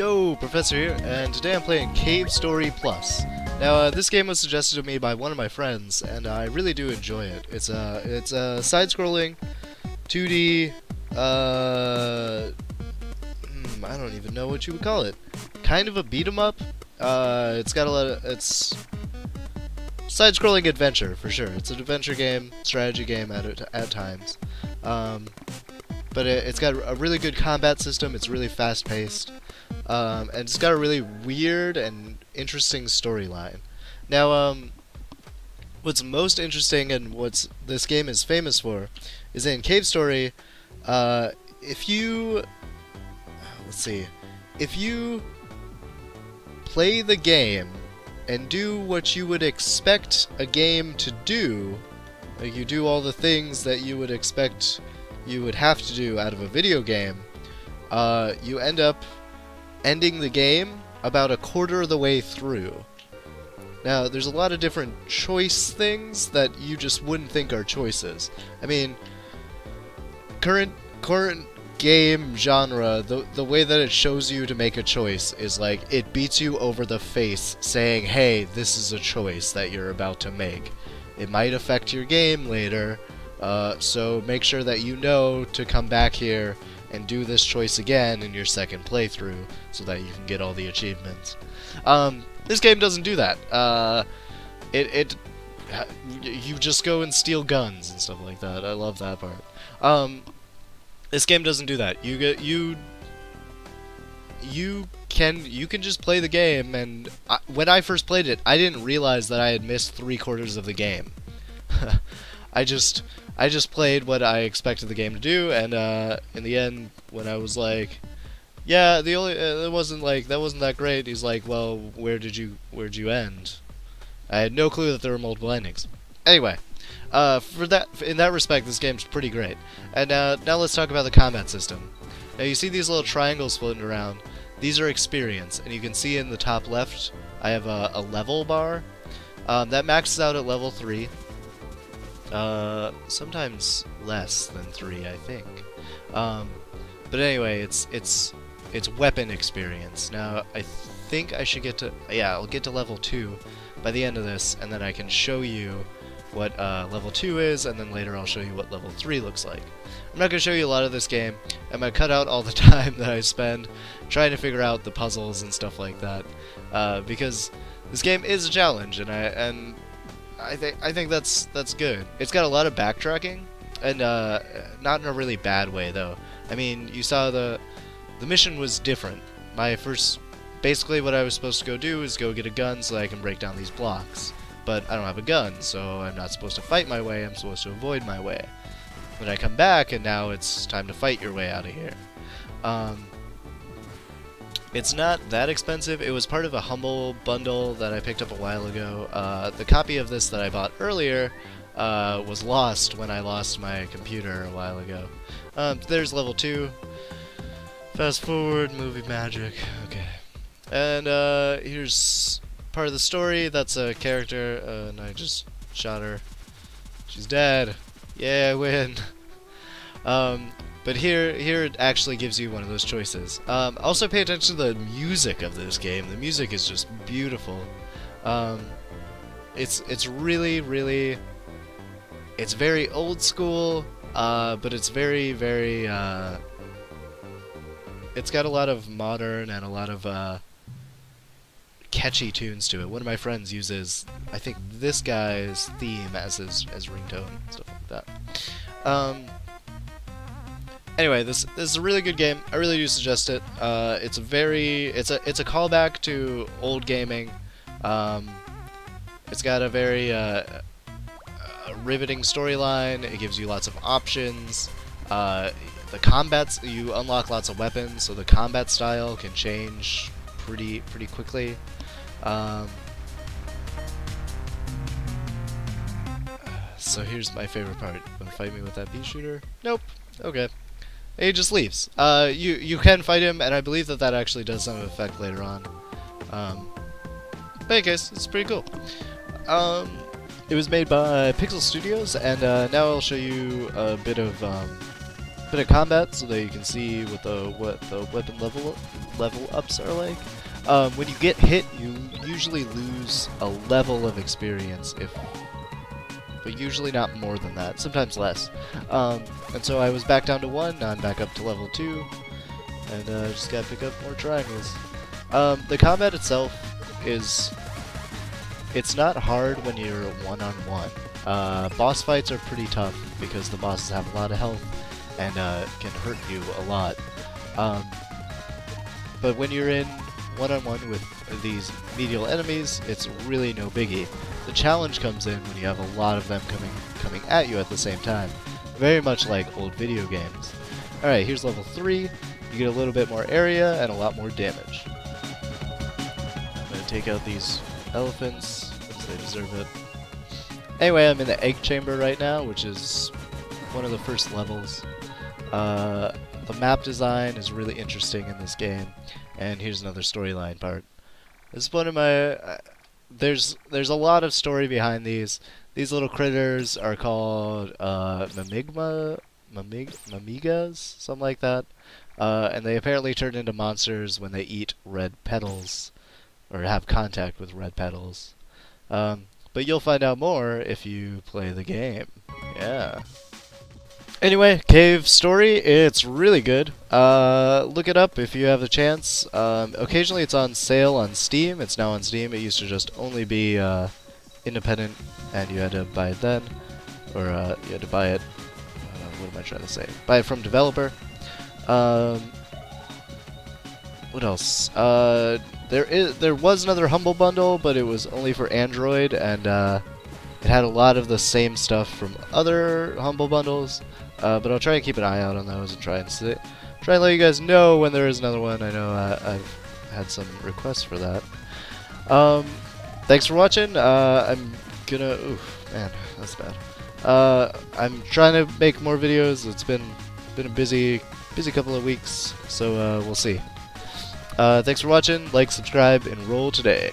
Yo, Professor here, and today I'm playing Cave Story Plus. Now, this game was suggested to me by one of my friends, and I really do enjoy it. It's a side-scrolling, 2D, I don't even know what you would call it. Kind of a beat-em-up. It's got a lot of, it's side-scrolling adventure, for sure. It's an adventure game, strategy game at times. But it's got a really good combat system, it's really fast-paced. And it's got a really weird and interesting storyline. Now, what's most interesting and what this game is famous for is in Cave Story, if you play the game and do what you would expect a game to do, like you do all the things that you would expect you would have to do out of a video game, you end up ending the game about a quarter of the way through. Now, there's a lot of different choice things that you just wouldn't think are choices. I mean, current game genre, the way that it shows you to make a choice is like it beats you over the face saying, hey, this is a choice that you're about to make. It might affect your game later, so make sure that you know to come back here and do this choice again in your second playthrough so that you can get all the achievements. This game doesn't do that. You just go and steal guns and stuff like that. I love that part. This game doesn't do that. You can just play the game, and when I first played it, I didn't realize that I had missed 3/4 of the game. I just played what I expected the game to do, and in the end, when I was like, yeah, it wasn't that great. He's like, well, where'd you end? I had no clue that there were multiple endings. Anyway, in that respect, this game's pretty great. And now let's talk about the combat system. Now you see these little triangles floating around. These are experience, and you can see in the top left, I have a level bar. That maxes out at level 3. Sometimes less than 3, I think. But anyway, it's weapon experience. Now, I think I should I'll get to level 2 by the end of this, and then I can show you what level 2 is, and then later I'll show you what level 3 looks like. I'm not going to show you a lot of this game. I'm going to cut out all the time that I spend trying to figure out the puzzles and stuff like that, because this game is a challenge, and I think that's good. It's got a lot of backtracking, and not in a really bad way though. I mean, you saw the mission was different. Basically what I was supposed to go do is go get a gun so that I can break down these blocks. But I don't have a gun, so I'm not supposed to fight my way, I'm supposed to avoid my way. But I come back, and now it's time to fight your way out of here. It's not that expensive. It was part of a Humble bundle that I picked up a while ago. The copy of this that I bought earlier was lost when I lost my computer a while ago. There's level 2. Fast forward, movie magic. Okay. And here's part of the story. That's a character, and I just shot her. She's dead. Yeah, I win. But here it actually gives you one of those choices. Also pay attention to the music of this game. The music is just beautiful. It's really it's very old school, but it's very it's got a lot of modern and a lot of catchy tunes to it. One of my friends uses, I think, this guy's theme as ringtone and stuff like that. Anyway, this is a really good game. I really do suggest it. It's a callback to old gaming. It's got a very riveting storyline. It gives you lots of options. The combats, you unlock lots of weapons, so the combat style can change pretty quickly. So here's my favorite part. Wanna fight me with that pea shooter? Nope. Okay. He just leaves. You can fight him, and I believe that actually does some effect later on. But in any case, it's pretty cool. It was made by Pixel Studios, and now I'll show you a bit of combat so that you can see what the weapon level ups are like. When you get hit, you usually lose a level of experience, but usually not more than that, sometimes less. And so I was back down to 1, now I'm back up to level 2, and just gotta pick up more triangles. The combat itself it's not hard when you're one-on-one. Boss fights are pretty tough because the bosses have a lot of health and can hurt you a lot. But when you're in one-on-one with these medial enemies, it's really no biggie. The challenge comes in when you have a lot of them coming at you at the same time. Very much like old video games. Alright, here's level 3. You get a little bit more area and a lot more damage. I'm gonna take out these elephants, because they deserve it. Anyway, I'm in the egg chamber right now, which is one of the first levels. The map design is really interesting in this game, and here's another storyline part. This is one of my... there's a lot of story behind these. These little critters are called mamigas, something like that. And they apparently turn into monsters when they eat red petals, or have contact with red petals. But you'll find out more if you play the game. Yeah. Anyway, Cave story, it's really good. Look it up if you have the chance. Occasionally it's on sale on Steam. It's now on Steam. It used to just only be independent, and you had to buy it then. Or you had to buy it... what am I trying to say? Buy it from developer. What else? There was another Humble Bundle, but it was only for Android, and it had a lot of the same stuff from other Humble Bundles. But I'll try and keep an eye out on those and try and let you guys know when there is another one. I know I've had some requests for that. Thanks for watching. I'm gonna... Oof, man, that's bad. I'm trying to make more videos. It's been a busy couple of weeks, so we'll see. Thanks for watching. Like, subscribe, and roll today.